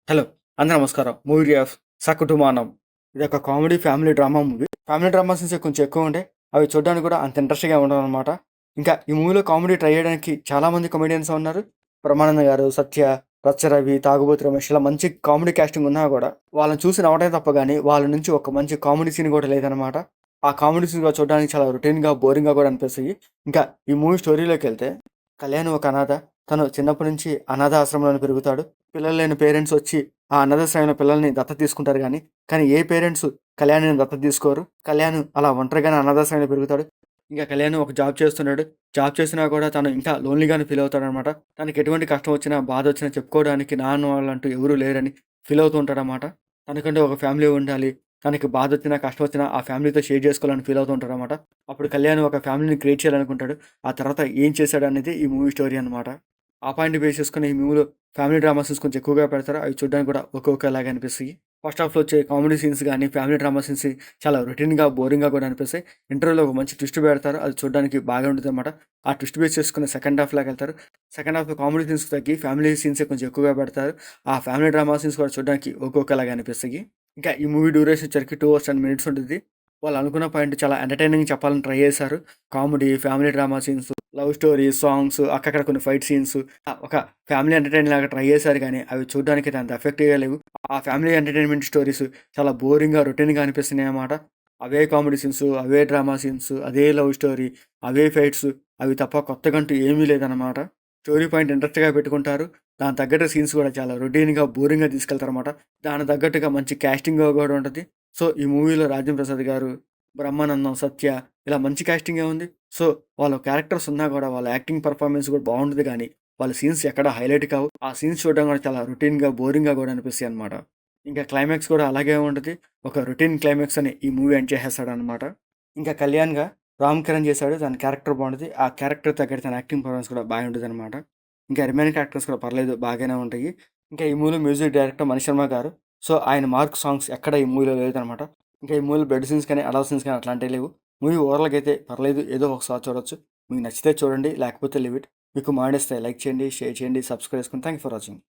Hello! అందరూ నమస్కారం. Movie of 'సకుటుమానం' ఇదొక comedy family drama movie. Family drama scenes కొంచెం ఎక్కువుంటాయి. అవి చూడడానికి కూడా అంత ఇంట్రెస్ట్‌గా ఉండవనమాట. ఇంకా ఈ మూవీలో కామెడీ ట్రై చేయడానికి చాలామంది కమెడియన్స్ ఉన్నారు. బ్రహ్మానందం గారు, సత్య, రచ్చ రవి, తాగుబోతు రమేష్ ఇలా మంచి కామెడీ కాస్టింగ్ ఉన్నా కూడా వాళ్ళని చూసి నవ్వడమే తప్ప గానీ వాళ్ళ నుంచి ఒక మంచి కామెడీ సీన్ కూడా లేదనమాట. ఆ కామెడీ సీన్ కూడా చూడడానికి చాలా రొటీన్‌గా, బోరింగ్‌గా కూడా అనిపిస్తాయి. ఇంకా ఈ మూవీ స్టోరీలోకెళ్తే కళ్యాణ్ ఒక అనాథ. తను చిన్నప్పటి నుంచి అనాథ ఆశ్రమంలోనే పెరుగుతాడు. పిల్లలు లేని పేరెంట్స్ వచ్చి ఆ అనాథాశ్రమంలో పిల్లల్ని దత్తత తీసుకుంటారు కానీ ఏ పేరెంట్స్ కళ్యాణ్‌ని దత్తత తీసుకోరు. కళ్యాణ్ అలా ఒంటరిగానే అనాథాశ్రమంలో పెరుగుతాడు. ఇంకా కళ్యాణ్ ఒక జాబ్ చేస్తున్నాడు. జాబ్ చేసినా కూడా తను ఇంకా లోన్లీగానే ఫీల్ అవుతాడనమాట. తనకి ఎటువంటి కష్టం వచ్చినా, బాధ వచ్చినా చెప్పుకోవడానికి నాన్న వాళ్ళంటూ ఎవరు లేరని ఫీల్ అవుతూ ఉంటాడనమాట. తనకంటూ ఒక ఫ్యామిలీ ఉండాలి. తనకి బాధ వచ్చినా, కష్టం వచ్చినా ఆ ఫ్యామిలీతో షేర్ చేసుకోవాలని ఫీల్ అవుతూ ఉంటాడనమాట. అప్పుడు కళ్యాణ్ ఒక ఫ్యామిలీని క్రియేట్ చేయాలనుకుంటాడు. ఆ తర్వాత ఏం చేశాడనేది ఈ మూవీ స్టోరీ అనమాట. ఆ పాయింట్‌ని బేస్ చేసుకొని ఈ మూవీలో ఫ్యామిలీ డ్రామా సీన్స్ కొంచెం ఎక్కువగా పెడతారు. అవి చూడడానికి కూడా ఒక్కొక్కలాగా అనిపిస్తాయి. ఫస్ట్ హాఫ్‌లో వచ్చే కామెడీ సీన్స్ గాని, ఫ్యామిలీ డ్రామా సీన్స్ చాలా రొటీన్‌గా, బోరింగ్‌గా కూడా అనిపిస్తాయి. ఇంటర్వల్‌లో ఒక మంచి ట్విస్ట్ పెడతారు. అది చూడడానికి బాగా ఉంటుందన్నమాట. ఆ ట్విస్ట్ బేస్ చేసుకొని సెకండ్ హాఫ్‌లోకెళ్తారు. సెకండ్ హాఫ్‌లో కామెడీ సీన్స్ తగ్గి ఫ్యామిలీ సీన్సే కొంచెం ఎక్కువగా పెడతారు. ఆ ఫ్యామిలీ డ్రామా సీన్స్ కూడా చూడడానికి ఒక్కొక్కలాగా అనిపిస్తాయి. ఇంకా ఈ మూవీ డ్యూరేషన్ వచ్చరికి 2 అవర్స్ 10 మినిట్స్ ఉంటది. వాళ్ళు అనుకున్న పాయింట్ చాలా ఎంటర్‌టైనింగ్ చెప్పాలని ట్రై చేశారు. Comedy, family drama scenes, love story, songs, అక్కడక్కడ కొన్ని ఫైట్ సీన్స్ ఒక ఫ్యామిలీ ఎంటర్‌టైన్ లాగా ట్రై చేశారు గానీ, అవి చూడడానికి అంత ఎఫెక్టివ్‌గా లేవు. ఆ ఫ్యామిలీ ఎంటర్‌టైన్‌మెంట్ స్టోరీస్ చాలా బోరింగ్‌గా, రొటీన్‌గా అనిపిస్తున్నాయన్నమాట. అవే కామెడీ సీన్స్, అవే డ్రామా సీన్స్, అదే లవ్ స్టోరీ, అవే ఫైట్స్ అవి తప్ప కొత్తగంటూ ఏమీ లేదన్నమాట. స్టోరీ పాయింట్ ఇంట్రెస్ట్‌గా పెట్టుకుంటారు. దానికి తగ్గట్టు సీన్స్ కూడా చాలా రొటీన్‌గా, బోరింగ్‌గా తీసుకెళ్తారన్నమాట. దానికి తగ్గట్టుగా మంచి కాస్టింగ్ కూడా ఉంటది. సో, ఈ మూవీలో రాజేంద్ర ప్రసాద్ గారు, బ్రహ్మానందం, సత్య ఇలా మంచి కాస్టింగే ఉంది. సో, వాళ్ళ క్యారెక్టర్స్ ఉన్నా గూడా వాళ్ళ యాక్టింగ్ పెర్ఫార్మన్స్ కూడా బావుంటది గానీ, వాళ్ళ సీన్స్ ఎక్కడ హైలైట్ కావు. ఆ సీన్స్ చూడడం కూడా చాలా రొటీన్‌గా, బోరింగ్‌గా కూడా అనిపిస్తాయన్నమాట. ఇంకా క్లైమాక్స్ కూడా అలాగే ఉంటది. ఒక రొటీన్ క్లైమాక్స్ అని ఈ మూవీ ఎండ్ చేసేస్తాడన్నమాట. ఇంకా కళ్యాణ్‌గా రామ్ చరణ్ చేశాడు. తన క్యారెక్టర్ బావుంటది. ఆ క్యారెక్టర్ తగ్గట్టు తన యాక్టింగ్ పర్ఫార్మెన్స్ కూడా బాగా ఉంటదన్నమాట. ఇంకా రిమైనింగ్ క్యారెక్టర్స్ కూడా పర్లేదు బాగానే ఉంటాయి. ఇంకా ఈ మూవీలో మ్యూజిక్ డైరెక్టర్ మణిశర్మ గారు. సో, ఆయన మార్క్ సాంగ్స్ ఎక్కడ ఈ మూవీలో లేదనమాట. ఇంకా ఈ మూవీలో బ్లడ్ సీన్స్ కానీ, అడల్ట్ సీన్స్ కానీ అట్లాంటివి లేవు. మూవీ ఓవరాల్‌గా అయితే పర్లేదు. ఏదో ఒకసారి చూడొచ్చు. మీకు నచ్చితే చూడండి. లేకపోతే లీవ్ ఇట్. మీకు మా నచ్చితే లైక్ చేయండి, షేర్ చేయండి, సబ్స్క్రైబ్ చేసుకోండి. Thank you for watching.